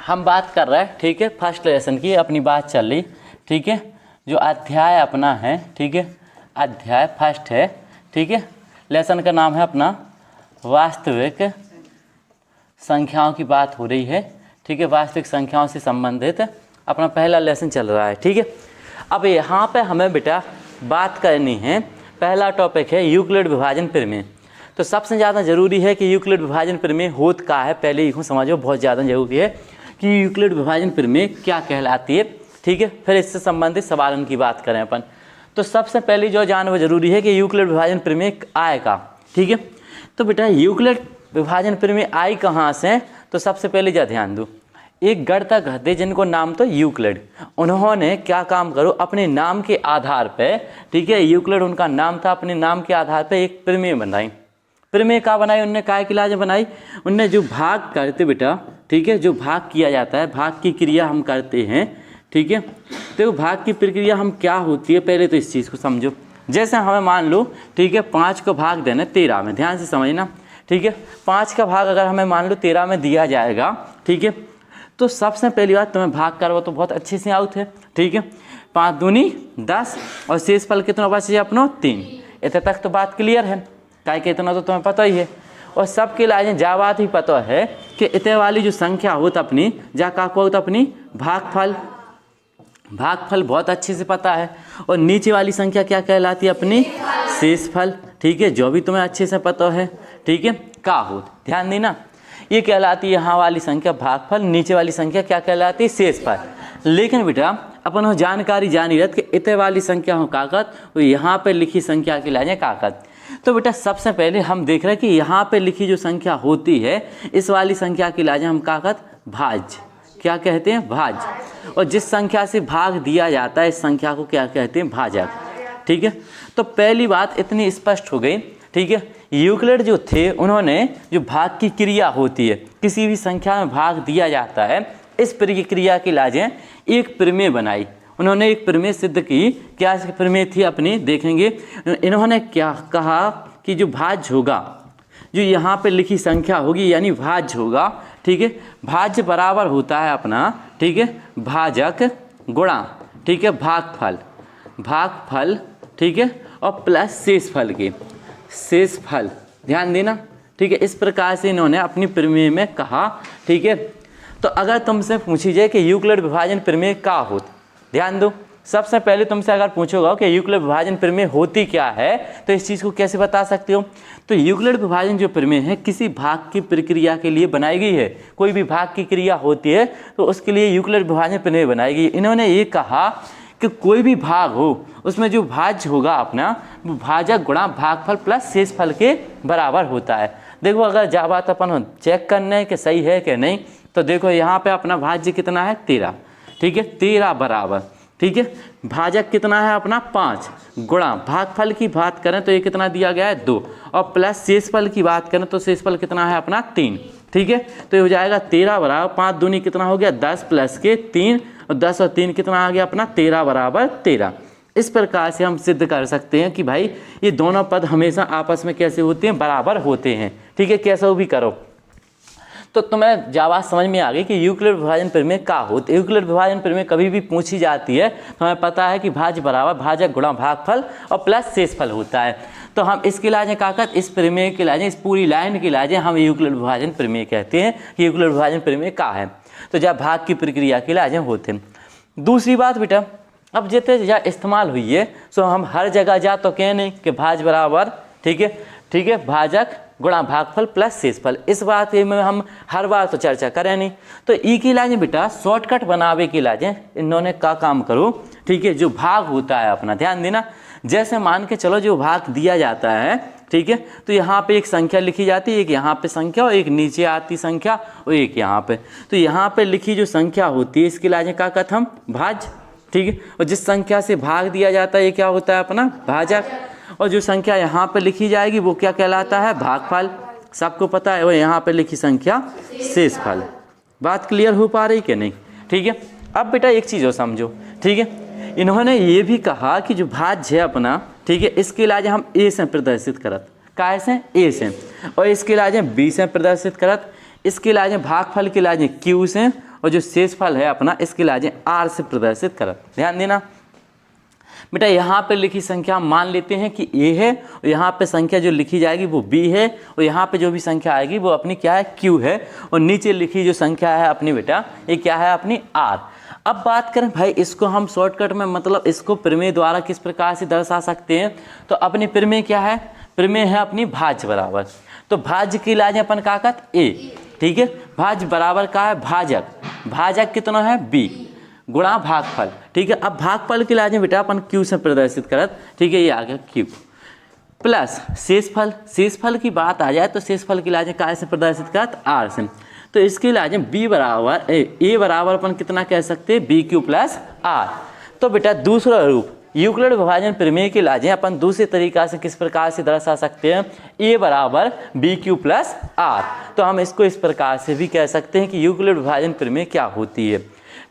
हम बात कर रहे हैं, ठीक है, फर्स्ट लेसन की अपनी बात चल रही, ठीक है। जो अध्याय अपना है, ठीक है, अध्याय फर्स्ट है, ठीक है। लेसन का नाम है अपना वास्तविक संख्याओं की बात हो रही है, ठीक है। वास्तविक संख्याओं से संबंधित अपना पहला लेसन चल रहा है, ठीक है। अब यहाँ पे हमें बेटा बात करनी है, पहला टॉपिक है यूक्लिड विभाजन प्रमेय। तो सबसे ज़्यादा ज़रूरी है कि यूक्लिड विभाजन प्रमेय होत का है, पहले ही समझो, बहुत ज़्यादा ज़रूरी है कि यूक्लिड विभाजन प्रमेय क्या कहलाती है, ठीक है। फिर इससे संबंधित सवालों की बात करें अपन। तो सबसे पहले जो जानना जरूरी है कि यूक्लिड विभाजन प्रमेय आएगा, ठीक है। तो बेटा यूक्लिड विभाजन प्रमेय आई कहाँ से, तो सबसे पहले जा ध्यान दो, एक गणितज्ञ थे जिनको नाम तो यूक्लिड, उन्होंने क्या काम करो, अपने नाम के आधार पे, ठीक है, यूक्लिड उनका नाम था, अपने नाम के आधार पे एक प्रमेय बनाई। प्रमेय क्या बनाई उनने, काय के इलाज बनाई, उनने जो भाग करते बेटा, ठीक है, जो भाग किया जाता है, भाग की क्रिया हम करते हैं, ठीक है। तो भाग की प्रक्रिया हम क्या होती है, पहले तो इस चीज़ को समझो। जैसे हमें मान लो, ठीक है, 5 को भाग देना 13 में, ध्यान से समझना, ठीक है। 5 का भाग अगर हमें मान लो 13 में दिया जाएगा, ठीक है, तो सबसे पहली बात तुम्हें भाग करवा तो बहुत अच्छे से आउट है, ठीक है। 5 दूनी 10 और शेष फल कितना बचे अपनो 3। इतने तक तो बात क्लियर है, काय के इतना तो तुम्हें पता ही है। और सबके लिए जा बात ही पता है कि इतने वाली जो संख्या होती अपनी, जा का होता अपनी भागफल, भागफल बहुत अच्छे से पता है। और नीचे वाली संख्या क्या कहलाती है अपनी शेषफल, ठीक है, जो भी तुम्हें अच्छे से पता है, ठीक है। का होत ध्यान देना, ये कहलाती है यहाँ वाली संख्या भागफल, नीचे वाली संख्या क्या कहलाती है शेषफल। लेकिन बेटा अपन वो जानकारी जानी रहती कि इतने वाली संख्या हो कागज, वो यहाँ पे लिखी संख्या के लाजे कागज। तो बेटा सबसे पहले हम देख रहे हैं कि यहाँ पे लिखी जो संख्या होती है, इस वाली संख्या के लाजे हम कागज भाज्य, क्या कहते हैं, भाज्य। और जिस संख्या से भाग दिया जाता है इस संख्या को क्या कहते हैं, भाजक, ठीक है। तो पहली बात इतनी स्पष्ट हो गई, ठीक है। यूक्लिड जो थे उन्होंने जो भाग की क्रिया होती है, किसी भी संख्या में भाग दिया जाता है, इस प्रक्रिया के लाजे एक प्रमेय बनाई। उन्होंने एक प्रमेय सिद्ध की, क्या प्रमेय थी अपनी देखेंगे। इन्होंने क्या कहा कि जो भाज्य होगा, जो यहाँ पे लिखी संख्या होगी यानी भाज्य होगा, ठीक है, भाज्य बराबर होता है अपना, ठीक है, भाजक गुणा, ठीक है, भागफल, भागफल, ठीक है, और प्लस शेषफल के, शेषफल, ध्यान देना, ठीक है। इस प्रकार से इन्होंने अपनी प्रमेय में कहा, ठीक है। तो अगर तुमसे पूछी जाए कि यूक्लिड विभाजन प्रमेय क्या होती, ध्यान दो, सबसे पहले तुमसे अगर पूछोगा कि यूक्लिड विभाजन प्रमेय होती क्या है, तो इस चीज़ को कैसे बता सकते हो। तो यूक्लिड विभाजन जो प्रमेय है किसी भाग की प्रक्रिया के लिए बनाई गई है। कोई भी भाग की क्रिया होती है तो उसके लिए यूक्लिड विभाजन प्रमेय बनाई गई। इन्होंने ये कहा कि कोई भी भाग हो उसमें जो भाज्य होगा अपना, वो भाजक गुणा भागफल प्लस शेषफल के बराबर होता है। देखो अगर जा बात अपन चेक करने कि सही है कि नहीं, तो देखो यहाँ पे अपना भाज्य कितना है 13, ठीक है, 13 बराबर, ठीक है, भाजक कितना है अपना 5 गुणा भागफल की बात करें तो ये कितना दिया गया है 2, और प्लस शेषफल की बात करें तो शेषफल कितना है अपना 3, ठीक है। तो ये हो जाएगा 13 बराबर 5 दूनी कितना हो गया 10 प्लस के 3, और 10 और 3 कितना आ गया अपना 13 बराबर 13। इस प्रकार से हम सिद्ध कर सकते हैं कि भाई ये दोनों पद हमेशा आपस में कैसे होते हैं, बराबर होते हैं, ठीक है। कैसे वो भी करो तो तुम्हें जावाज समझ में आ गई कि यूक्लिड विभाजन प्रमेय क्या होती है। यूक्लिड विभाजन प्रमेय कभी भी पूछी जाती है तो हमें पता है कि भाज्य बराबर भाजक गुणा भागफल और प्लस शेषफल होता है। तो हम इसके लाजे काकत, इस प्रमेय के लाजे, इस पूरी लाइन के लाजे हम यूक्लिड विभाजन प्रमेय कहते हैं कि यूक्लिड विभाजन प्रमेय क्या है। तो जब भाग की प्रक्रिया के लाजे होते हैं। दूसरी बात बेटा, अब जितने जा इस्तेमाल हुई है सो हम हर जगह जा तो कह नहीं कि भाज्य बराबर, ठीक है, ठीक है, भाजक गुणा भागफल प्लस शेषफल, इस बात में हम हर बार तो चर्चा करें नहीं। तो ई की लाजे बेटा शॉर्टकट बनावे के लाजे इन्होंने का काम करो, ठीक है। जो भाग होता है अपना ध्यान देना, जैसे मान के चलो जो भाग दिया जाता है, ठीक है, तो यहाँ पे एक संख्या लिखी जाती है, एक यहाँ पे संख्या और एक नीचे आती संख्या और एक यहाँ पे। तो यहाँ पे लिखी जो संख्या होती है इसके लाजे का कथम भाज्य, ठीक है, और जिस संख्या से भाग दिया जाता है ये क्या होता है अपना भाजक, और जो संख्या यहाँ पे लिखी जाएगी वो क्या कहलाता है भागफल, सबको पता है। और यहाँ पे लिखी संख्या शेषफल। बात क्लियर हो पा रही कि नहीं, ठीक है। अब बेटा एक चीज़ और समझो, ठीक है, इन्होंने ये भी कहा कि जो भाज्य है अपना, ठीक है, इसके लाजे हम ए से प्रदर्शित करत, काय से ए से, और इसके लाजे बी से प्रदर्शित करत, इसके लाजे भागफल के लाजे क्यू से, और जो शेषफल है अपना इसके लाजे आर से प्रदर्शित कर। ध्यान देना बेटा, यहाँ पे लिखी संख्या मान लेते हैं कि ए है और यहाँ पे संख्या जो लिखी जाएगी वो बी है और यहाँ पे जो भी संख्या आएगी वो अपनी क्या है क्यू है और नीचे लिखी जो संख्या है अपनी बेटा ये क्या है अपनी आर। अब बात करें भाई इसको हम शॉर्टकट में मतलब इसको प्रमेय द्वारा किस प्रकार से दर्शा सकते हैं। तो अपनी प्रमेय क्या है, प्रमेय है अपनी भाज्य बराबर। तो भाज्य की लाजे अपन का कहते ए, ठीक है, भाज्य बराबर का है भाजक, भाजक कितना है बी गुणा भागफल, ठीक है। अब भागफल की लाजे बेटा अपन क्यू से प्रदर्शित करत, ठीक है, ये आ गया क्यू प्लस शेषफल। शेषफल की बात आ जाए तो शेषफल की लाजे काय से प्रदर्शित करत आर से। तो इसके लाजे बी बराबर ए बराबर अपन कितना कह सकते हैं बी क्यू प्लस आर। तो बेटा दूसरा रूप यूक्लिड विभाजन प्रमेय के लाजे अपन दूसरे तरीका से किस प्रकार से दर्शा सकते हैं, ए बराबर बी क्यू प्लस आर। तो हम इसको इस प्रकार से भी कह सकते हैं कि यूक्लिड विभाजन प्रमेय क्या होती है,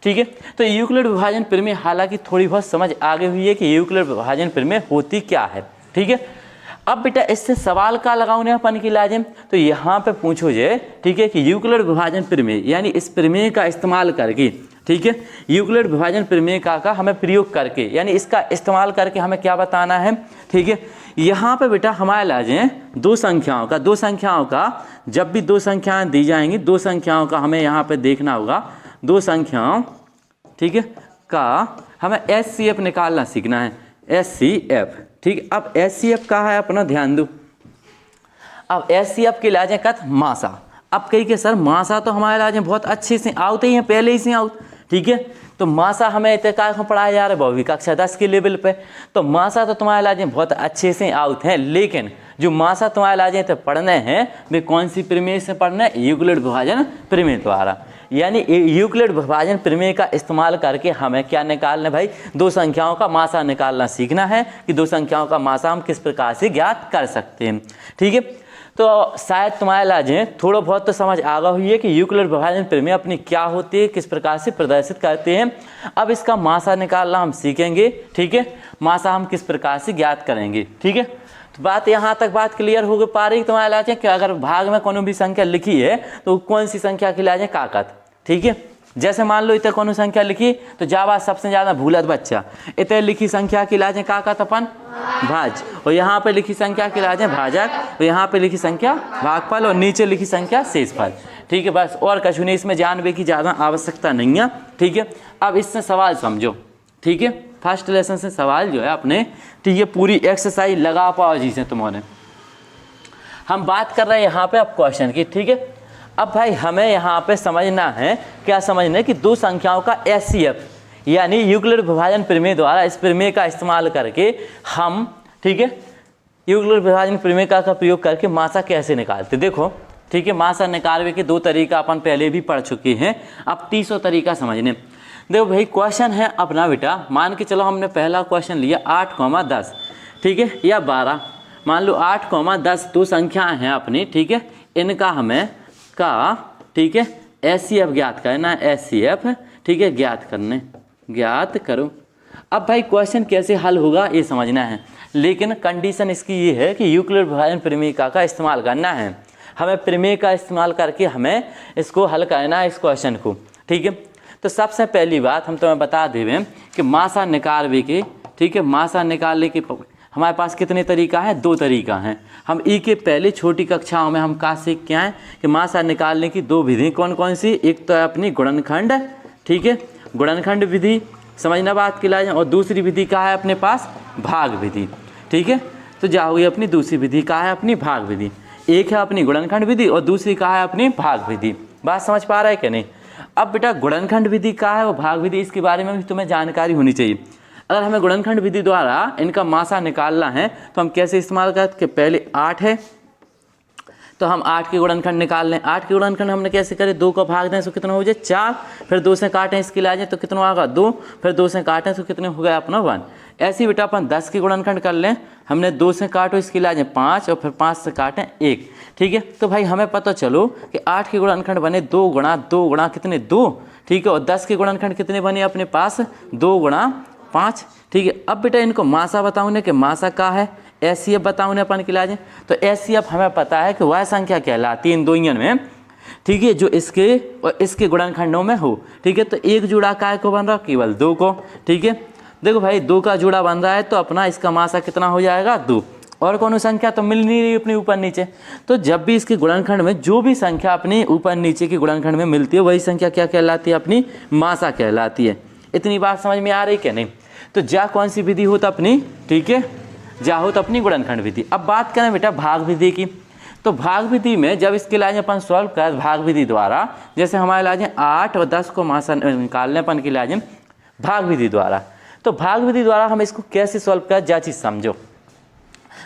ठीक है। तो यूक्लिड विभाजन प्रमेय हालांकि थोड़ी बहुत समझ आगे हुई है कि यूक्लिड विभाजन प्रमेय होती क्या है, ठीक है। अब बेटा इससे सवाल का लगाउने अपन की लाजिम, तो यहाँ पे पूछो जे, ठीक है, कि यूक्लिड विभाजन प्रमेय यानी इस प्रमेय का इस्तेमाल करके, ठीक है, यूक्लिड विभाजन प्रमेय का हमें प्रयोग करके यानी इसका इस्तेमाल करके हमें क्या बताना है, ठीक है। यहाँ पे बेटा हमारे लाजे दो संख्याओं का जब भी दो संख्याएं दी जाएंगी, दो संख्याओं का हमें यहाँ पे देखना होगा, दो संख्याओं, ठीक है, का हमें एचसीएफ निकालना सीखना है, एचसीएफ, ठीक। अब एचसीएफ का है अपना ध्यान दो। अब एचसीएफ के लाजे कथ मासा। अब कही के सर मासा तो हमारे लाजे बहुत अच्छे से आउट ही हैं, पहले ही से आउट, ठीक है। तो मासा हमें इतने को पढ़ाया जा रहा है बहुवी कक्षा 10 के लेवल पे। तो मासा तो तुम्हारे लाजे बहुत अच्छे से आउट हैं, लेकिन जो मासा तुम्हारे लाजे थे पढ़ने हैं वे कौन सी प्रमेय से पढ़ना है, यूक्लिड विभाजन प्रमेय द्वारा। यानी यूक्लिड विभाजन प्रमेय का इस्तेमाल करके हमें क्या निकालना है भाई, दो संख्याओं का मासा निकालना सीखना है कि दो संख्याओं का मासा हम किस प्रकार से ज्ञात कर सकते हैं, ठीक है। तो शायद तुम्हारे लाजे थोड़ा बहुत तो समझ आगा हुई है कि यूक्लिड विभाजन प्रमेय अपनी क्या होती है, किस प्रकार से प्रदर्शित करते हैं। अब इसका मासा निकालना हम सीखेंगे, ठीक है, मासा हम किस प्रकार से ज्ञात करेंगे, ठीक है। तो बात यहाँ तक बात क्लियर हो पा रही तुम्हारे लाजे कि अगर भाग में कोनो भी संख्या लिखी है तो कौन सी संख्या की लाजे काकत, ठीक है। जैसे मान लो इतने कोनो संख्या लिखी तो जावा सबसे ज्यादा भूलत बच्चा, इतने लिखी संख्या की लाजे काकत अपन भाज, और यहाँ पे लिखी संख्या की लाजे भाजक, और यहाँ पे लिखी संख्या भागफल, और नीचे लिखी संख्या शेषफल, ठीक है। बस और कछु नहीं, इसमें जानने की ज़्यादा आवश्यकता नहीं है, ठीक है। अब इससे सवाल समझो, ठीक है, फर्स्ट लेसन से सवाल जो है अपने, ठीक है, पूरी एक्सरसाइज लगा पाओ जी से तुम्हारे। हम बात कर रहे हैं यहाँ पे अब क्वेश्चन की, ठीक है। अब भाई हमें यहाँ पे समझना है, क्या समझना है कि दो संख्याओं का एचसीएफ यानी यूक्लिड विभाजन प्रमेय द्वारा इस प्रमेय का इस्तेमाल करके हम, ठीक है, यूक्लिड विभाजन प्रमेय का प्रयोग करके मासा कैसे निकालते। देखो, ठीक है, मासा निकालने के दो तरीका अपन पहले भी पढ़ चुके हैं, अब तीसरा तरीका समझने। देखो भाई क्वेश्चन है अपना बेटा, मान के चलो हमने पहला क्वेश्चन लिया 8,10, ठीक है, या 12, मान लो 8,10 दो संख्याएं हैं अपनी, ठीक है, इनका हमें का, ठीक है, एचसीएफ ज्ञात करना, एचसीएफ, ठीक है, ज्ञात करो। अब भाई क्वेश्चन कैसे हल होगा ये समझना है, लेकिन कंडीशन इसकी ये है कि यूक्लिड विभाजन प्रमेय का इस्तेमाल करना है, हमें प्रमेय का इस्तेमाल करके हमें इसको हल करना है इस क्वेश्चन को, ठीक है। तो सबसे पहली बात हम तुम्हें बता देवें कि मासा निकालने के, ठीक है, मासा निकालने के हमारे पास कितने तरीका है, दो तरीका हैं। हम ई के पहले छोटी कक्षाओं में हम का सीख के आए कि मासा निकालने की दो विधि कौन कौन सी, एक तो है अपनी गुणनखंड, ठीक है, गुणनखंड विधि समझना बात की लाए, और दूसरी विधि का है अपने पास भाग विधि, ठीक है। तो जाओगे अपनी दूसरी विधि का है अपनी भाग विधि, एक है अपनी गुणनखंड विधि और दूसरी का है अपनी भाग विधि। बात समझ पा रहा है कि नहीं। अब बेटा गुणनखंड विधि का है वो भाग विधि, इसके बारे में भी तुम्हें जानकारी होनी चाहिए। अगर हमें गुणनखंड विधि द्वारा इनका मासा निकालना है तो हम कैसे इस्तेमाल करते कि पहले 8 है तो हम 8 के गुणनखंड निकाल लें। 8 के गुणनखंड हमने कैसे करे, 2 को भाग दें तो कितना हो जाए 4, फिर 2 से काटें इसके लिए तो कितना आएगा 2, फिर 2 से काटें तो कितने हो गए अपना 1। ऐसे ही बेटा अपन 10 के गुणनखंड कर लें, हमने 2 से काटो इसके लिए 5 और फिर 5 से काटें 1, ठीक है। तो भाई हमें पता चलो कि 8 के गुणनखंड बने 2 गुणा कितने 2, ठीक है, और 10 के गुणनखंड कितने बने अपने पास 2 गुणा 5, ठीक है। अब बेटा इनको मासा बताऊँ ने कि मासा का है, एचसीएफ बताऊँ ने अपन के लाजे, तो एचसीएफ हमें पता है कि वह संख्या कहलाती है इन दोइयन में ठीक है, जो इसके और इसके गुणनखंडों में हो। ठीक है, तो एक जोड़ा काय को बन रहा है, केवल 2 को। ठीक है, देखो भाई 2 का जोड़ा बन रहा है तो अपना इसका मासा कितना हो जाएगा 2, और कौन संख्या तो मिल नहीं रही अपनी ऊपर नीचे। तो जब भी इसके गुणनखंड में जो भी संख्या अपनी ऊपर नीचे के गुणनखंड में मिलती है वही संख्या क्या कहलाती है, अपनी मासा कहलाती है। इतनी बात समझ में आ रही क्या नहीं। तो जा कौन सी विधि हो तो अपनी, ठीक है, जा हो तो अपनी गुणनखंड विधि। अब बात करें बेटा भाग विधि की, तो भाग विधि में जब इसके इलाज अपन सॉल्व कर भाग विधि द्वारा, जैसे हमारे इलाज 8 और 10 को मासा निकालने अपन के इलाज भाग विधि द्वारा, तो भाग विधि द्वारा हम इसको कैसे सॉल्व कर जा चीज़ समझो।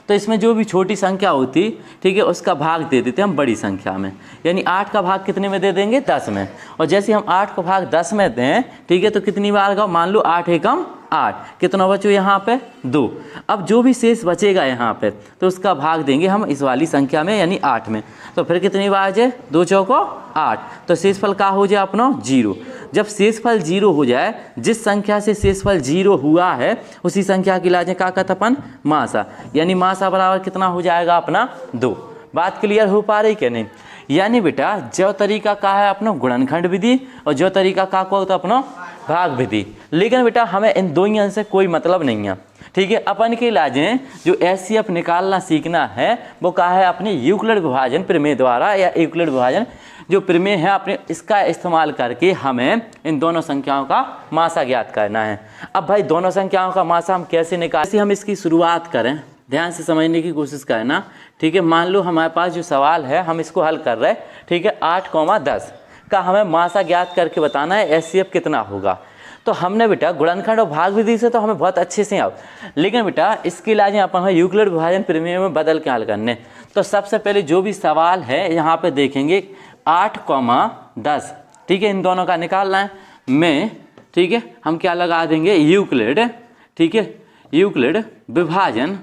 तो इसमें जो भी छोटी संख्या होती, ठीक है, उसका भाग दे देते हम बड़ी संख्या में, यानी 8 का भाग कितने में दे देंगे 10 में। और जैसे हम 8 को भाग 10 में दें, ठीक है, तो कितनी बार का, मान लो 8 एकम 8, कितना बचो यहाँ पे 2। अब जो भी शेष बचेगा यहाँ पे तो उसका भाग देंगे हम इस वाली संख्या में यानी 8 में। तो फिर कितनी बार जाए, 2 चौको 8, तो शेषफल का हो जाए अपना 0। जब शेषफल 0 हो जाए, जिस संख्या से शेषफल 0 हुआ है उसी संख्या की लाजें का कहते अपन मासा, यानी मासा बराबर कितना हो जाएगा अपना 2। बात क्लियर हो पा रही क्या नहीं। यानी बेटा जो तरीका का है अपना गुणनखंड विधि और जो तरीका का को तो अपना भाग विधि, लेकिन बेटा हमें इन दोनों से कोई मतलब नहीं है। ठीक है, अपन के इलाजें जो एचसीएफ निकालना सीखना है वो का है अपने यूक्लिड विभाजन प्रमेय द्वारा, या यूक्लिड विभाजन जो प्रमेय है अपने, इसका इस्तेमाल करके हमें इन दोनों संख्याओं का मासा ज्ञात करना है। अब भाई दोनों संख्याओं का मासा हम कैसे निकालें, हम इसकी शुरुआत करें, ध्यान से समझने की कोशिश करना। ठीक है, मान लो हमारे पास जो सवाल है हम इसको हल कर रहे हैं। ठीक है, 8,10 का हमें मासा ज्ञात करके बताना है एचसीएफ कितना होगा। तो हमने बेटा गुणनखंड और भाग विधि से तो हमें बहुत अच्छे से आओ, लेकिन बेटा इसके इलाज अपन यूक्लिड विभाजन प्रमेय में बदल के हल करने। तो सबसे पहले जो भी सवाल है यहाँ पे देखेंगे 8,10, ठीक है, इन दोनों का निकालना है में। ठीक है, हम क्या लगा देंगे यूक्लिड, ठीक है, यूक्लिड विभाजन,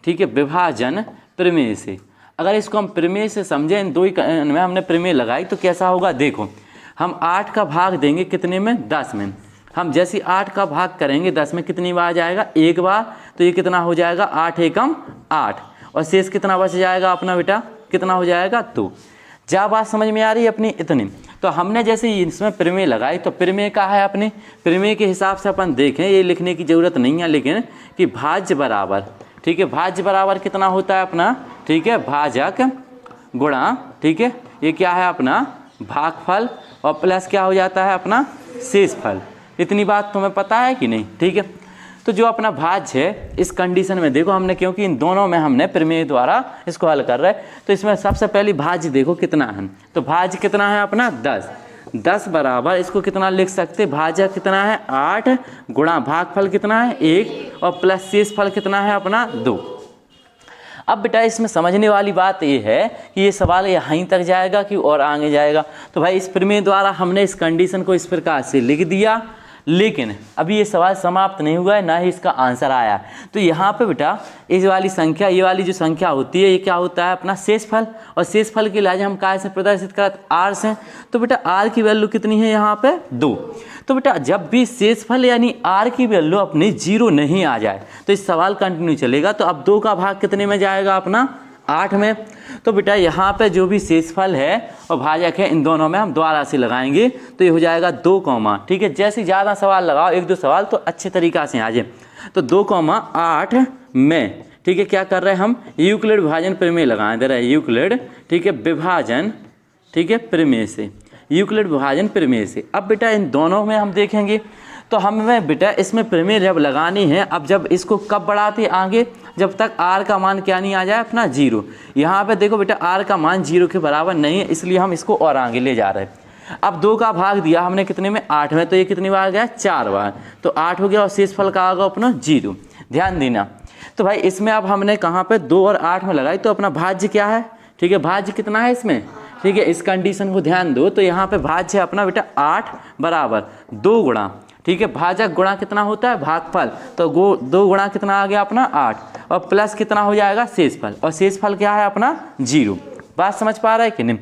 ठीक है, विभाजन प्रमेय से। अगर इसको हम प्रमेय से समझें, इन दो ही में हमने प्रमेय लगाई तो कैसा होगा, देखो हम 8 का भाग देंगे कितने में 10 में। हम जैसे 8 का भाग करेंगे 10 में कितनी बार जाएगा, एक बार, तो ये कितना हो जाएगा 8 एकम 8, और शेष कितना बच जाएगा अपना बेटा, कितना हो जाएगा 2। क्या बात समझ में आ रही है अपनी इतनी। तो हमने जैसे इसमें प्रमेय लगाई, तो प्रमेय का है अपने प्रमेय के हिसाब से अपन देखें, ये लिखने की जरूरत नहीं है, लेकिन कि भाज्य बराबर, ठीक है, भाज्य बराबर कितना होता है अपना, ठीक है, भाजक गुणा, ठीक है, ये क्या है अपना भागफल, और प्लस क्या हो जाता है अपना शेषफल। इतनी बात तुम्हें पता है कि नहीं। ठीक है, तो जो अपना भाज्य है इस कंडीशन में देखो हमने, क्योंकि इन दोनों में हमने प्रमेय द्वारा इसको हल कर रहे हैं, तो इसमें सबसे पहली भाज्य देखो कितना है। तो भाज्य कितना है अपना 10, 10 बराबर इसको कितना लिख सकते, भाज्य कितना है 8 गुणा भागफल कितना है 1 और प्लस शेषफल कितना है अपना 2। अब बेटा इसमें समझने वाली बात ये है कि ये सवाल यहीं तक जाएगा कि और आगे जाएगा। तो भाई इस प्रमेय द्वारा हमने इस कंडीशन को इस प्रकार से लिख दिया, लेकिन अभी ये सवाल समाप्त नहीं हुआ है, ना ही इसका आंसर आया। तो यहाँ पे बेटा इस वाली संख्या, ये वाली जो संख्या होती है, ये क्या होता है अपना शेषफल, और शेषफल के लिहाज हम काय से प्रदर्शित करते, आर से। तो बेटा आर की वैल्यू कितनी है यहाँ पे 2। तो बेटा जब भी शेषफल यानी आर की वैल्यू अपनी 0 नहीं आ जाए तो इस सवाल कंटिन्यू चलेगा। तो अब 2 का भाग कितने में जाएगा अपना 8 में। तो बेटा यहाँ पे जो भी शेषफल है और भाजक है, इन दोनों में हम द्वारा से लगाएंगे तो ये हो जाएगा 2, ठीक है। जैसे ज़्यादा सवाल लगाओ, 1-2 सवाल तो अच्छे तरीक़ा से आ जाए। तो 2,8 में, ठीक है, क्या कर रहे हैं हम यूक्लिड विभाजन प्रमेय लगाए दे रहे हैं, यूक्लिड, ठीक है, विभाजन, ठीक है, प्रमेय से, यूक्लिड विभाजन प्रमेय से। अब बेटा इन दोनों में हम देखेंगे तो हमें बेटा इसमें प्रमेय जब लगानी है, अब जब इसको कब बढ़ाते आगे, जब तक आर का मान क्या नहीं आ जाए अपना 0। यहाँ पे देखो बेटा आर का मान 0 के बराबर नहीं है, इसलिए हम इसको और आगे ले जा रहे हैं। अब 2 का भाग दिया हमने कितने में 8 में, तो ये कितनी बार गया 4 बार, तो 8 हो गया और शेषफल का आ गया अपना 0। ध्यान देना। तो भाई इसमें अब हमने कहाँ पे 2 और 8 में लगाई, तो अपना भाज्य क्या है, ठीक है, भाज्य कितना है इसमें, ठीक है, इस कंडीशन को ध्यान दो। तो यहाँ पे भाज्य है अपना बेटा 8 बराबर 2 गुणा, ठीक है, भाजक गुणा कितना होता है भागफल, तो 2 गुणा कितना आ गया अपना 8 और प्लस कितना हो जाएगा शेषफल, और शेषफल क्या है अपना 0। बात समझ पा रहा है कि नहीं।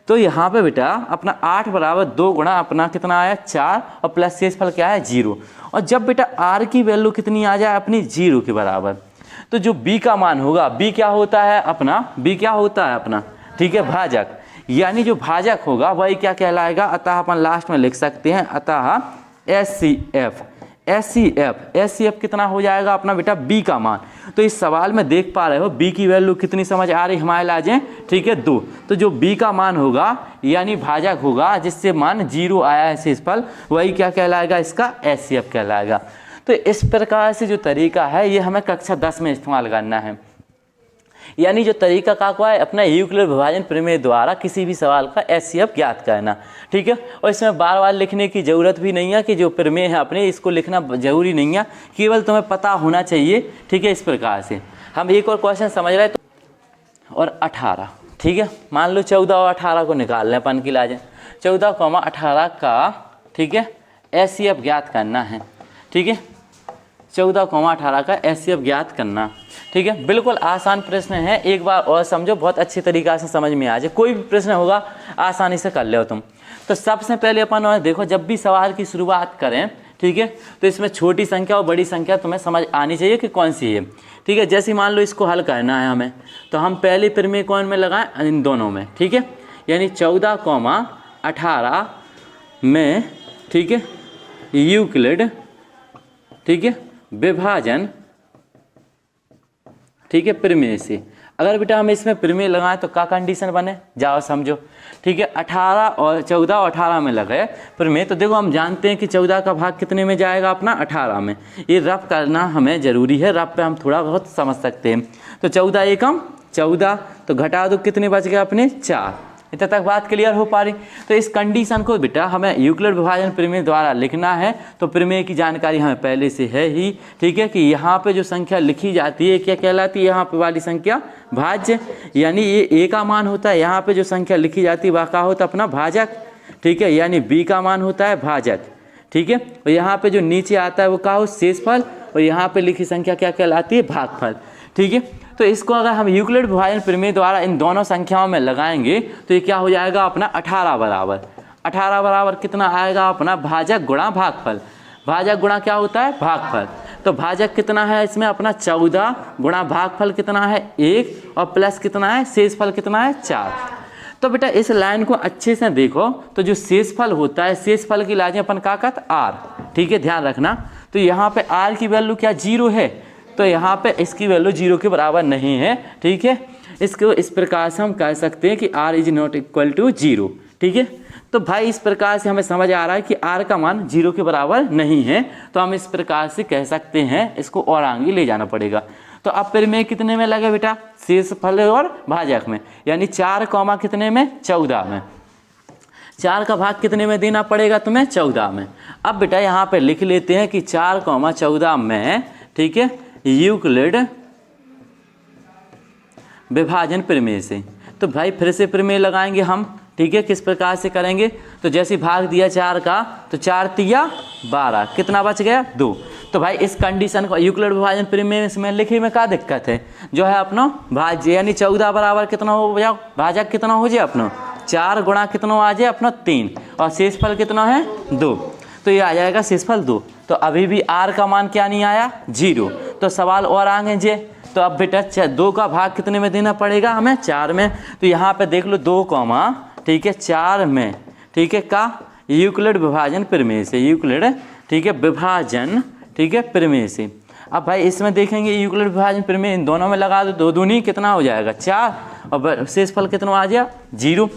तो यहाँ पे बेटा अपना 8 बराबर 2 गुणा अपना कितना आया 4 और प्लस शेषफल क्या है 0। और जब बेटा आर की वैल्यू कितनी आ जाए अपनी 0 के बराबर, तो जो बी का मान होगा, बी क्या होता है अपना, बी क्या होता है अपना, ठीक है, भाजक, यानी जो भाजक होगा वही क्या कहलाएगा, अतः अपन लास्ट में लिख सकते हैं अतः HCF। HCF कितना हो जाएगा अपना बेटा B का मान। तो इस सवाल में देख पा रहे हो B की वैल्यू कितनी समझ आ रही हमारे लाजें, ठीक है 2। तो जो B का मान होगा यानी भाजक होगा जिससे मान 0 आया है शेषफल, वही क्या कहलाएगा, इसका HCF कहलाएगा। तो इस प्रकार से जो तरीका है ये हमें कक्षा 10 में इस्तेमाल करना है। यानी जो तरीका का है अपना यूक्लिड विभाजन प्रमेय द्वारा किसी भी सवाल का HCF ज्ञात करना, ठीक है। और इसमें बार बार लिखने की ज़रूरत भी नहीं है कि जो प्रमेय है अपने इसको लिखना जरूरी नहीं है, केवल तुम्हें पता होना चाहिए, ठीक है। इस प्रकार से हम एक और क्वेश्चन समझ रहे हैं तो और 18, ठीक है। मान लो 14 और 18 को निकाल लें अपन की लाजें। 14,18 का, ठीक है, HCF ज्ञात करना है, ठीक है। 14,18 का HCF ज्ञात करना, ठीक है। बिल्कुल आसान प्रश्न है, एक बार और समझो, बहुत अच्छी तरीक़ा से समझ में आ जाए। कोई भी प्रश्न होगा आसानी से कर ले तुम। तो सबसे पहले अपन देखो जब भी सवाल की शुरुआत करें, ठीक है, तो इसमें छोटी संख्या और बड़ी संख्या तुम्हें समझ आनी चाहिए कि कौन सी है, ठीक है। जैसे मान लो इसको हल करना है हमें, तो हम पहले प्रमेय कौन में लगाएं, इन दोनों में, ठीक है। यानी 14,18 में, ठीक है, यूक्लिड, ठीक है, विभाजन, ठीक है, प्रमेय से। अगर बेटा हम इसमें प्रमेय लगाएं तो क्या कंडीशन बने, जाओ समझो, ठीक है। 14 और 18 में लगे प्रमेय, तो देखो हम जानते हैं कि 14 का भाग कितने में जाएगा अपना, 18 में। ये रफ करना हमें ज़रूरी है, रफ पे हम थोड़ा बहुत समझ सकते हैं। तो 14 एकम 14, तो घटा दो कितने बच गए अपने, 4। इतना तक बात क्लियर हो पा रही। तो इस कंडीशन को बेटा हमें यूक्लिड विभाजन प्रमेय द्वारा लिखना है। तो प्रमेय की जानकारी हमें पहले से है ही, ठीक है, कि यहाँ पे जो संख्या लिखी जाती है क्या कहलाती है, यहाँ पे वाली संख्या भाज्य, यानी ये A का मान होता है। यहाँ पे जो संख्या लिखी जाती है वह क्या होता है अपना भाजक, ठीक है, यानी B का मान होता है भाजक, ठीक है। और यहाँ पे जो नीचे आता है वो क्या हो, शेषफल, और यहाँ पे लिखी संख्या क्या कहलाती है, भागफल, ठीक है। तो इसको अगर हम यूक्लिड विभाजन प्रमेय द्वारा इन दोनों संख्याओं में लगाएंगे तो ये क्या हो जाएगा अपना 18 बराबर कितना आएगा अपना, भाजक गुणा भागफल। भाजक गुणा क्या होता है, भागफल। तो भाजक कितना है इसमें अपना 14 गुणा भागफल कितना है 1, और प्लस कितना है, शेषफल कितना है 4। तो बेटा इस लाइन को अच्छे से देखो, तो जो शेषफल होता है, शेषफल की लाजें अपन क्या कहते, R, ठीक है, ध्यान रखना। तो यहाँ पे R की वैल्यू क्या 0 है, तो यहाँ पे इसकी वैल्यू 0 के बराबर नहीं है, ठीक है। इसको इस प्रकार से हम कह सकते हैं कि R is not equal to 0, ठीक है। तो भाई इस प्रकार से हमें समझ आ रहा है कि R का मान 0 के बराबर नहीं है, तो हम इस प्रकार से कह सकते हैं, इसको और आगे ले जाना पड़ेगा। तो अब प्रमेय कितने में लगे बेटा, शेषफल और भाजक में, यानी 4 कॉमा कितने में, 14 में। 4 का भाग कितने में देना पड़ेगा तुम्हें, 14 में। अब बेटा यहाँ पे लिख लेते हैं कि 4,14 में, ठीक है, यूक्लिड विभाजन प्रमेय से। तो भाई फिर से प्रमेय लगाएंगे हम, ठीक है। किस प्रकार से करेंगे, तो जैसे भाग दिया 4 का, तो 4 तिया 12, कितना बच गया 2। तो भाई इस कंडीशन को यूक्लिड विभाजन प्रमेय में लिखे में क्या दिक्कत है, जो है अपना भाज्य, यानी 14 बराबर कितना हो जाए, भाजक कितना हो जाए अपना 4 गुणा कितना आ जाए अपना 3, और शेषफल कितना है 2, तो ये आ जाएगा शेषफल 2। तो अभी भी R का मान क्या नहीं आया, 0। तो सवाल और आगे जे, तो अब बेटा 2 का भाग कितने में देना पड़ेगा हमें, 4 में। तो यहाँ पे देख लो 2 कॉमा, ठीक है, 4 में, ठीक है, का यूक्लिड विभाजन प्रमेय से, यूक्लिड, ठीक है, विभाजन, ठीक है, प्रमेय से। अब भाई इसमें देखेंगे यूक्लिड विभाजन प्रमेय इन दोनों में लगा दो, 2 दूनी कितना हो जाएगा 4, और शेषफल कितना आ जाएगा 0।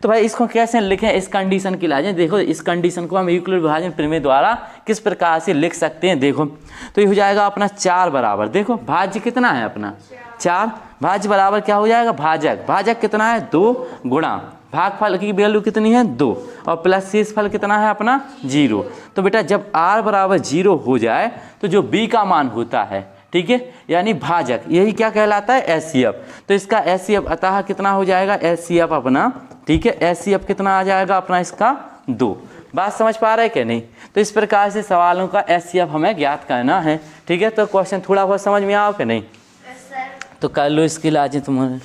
तो भाई इसको कैसे लिखें, इस कंडीशन की लाजें देखो, इस कंडीशन को हम यूक्लिड विभाजन प्रमेय द्वारा किस प्रकार से लिख सकते हैं, देखो। तो ये हो जाएगा अपना 4 बराबर, देखो भाज्य कितना है अपना 4, भाज्य बराबर क्या हो जाएगा, भाजक, भाजक कितना है 2 गुणा भागफल की वैल्यू कितनी है 2, और प्लस शेषफल कितना है अपना 0। तो बेटा जब R बराबर 0 हो जाए तो जो B का मान होता है, ठीक है, यानी भाजक, यही क्या कहलाता है HCF। तो इसका HCF अतः कितना हो जाएगा, HCF अपना, ठीक है, HCF कितना आ जाएगा अपना इसका 2। बात समझ पा रहे हैं क्या नहीं। तो इस प्रकार से सवालों का HCF हमें ज्ञात करना है, ठीक है। तो क्वेश्चन थोड़ा बहुत समझ में आओ कि नहीं, तो कर लो इसकी लाजें तुम्हारे।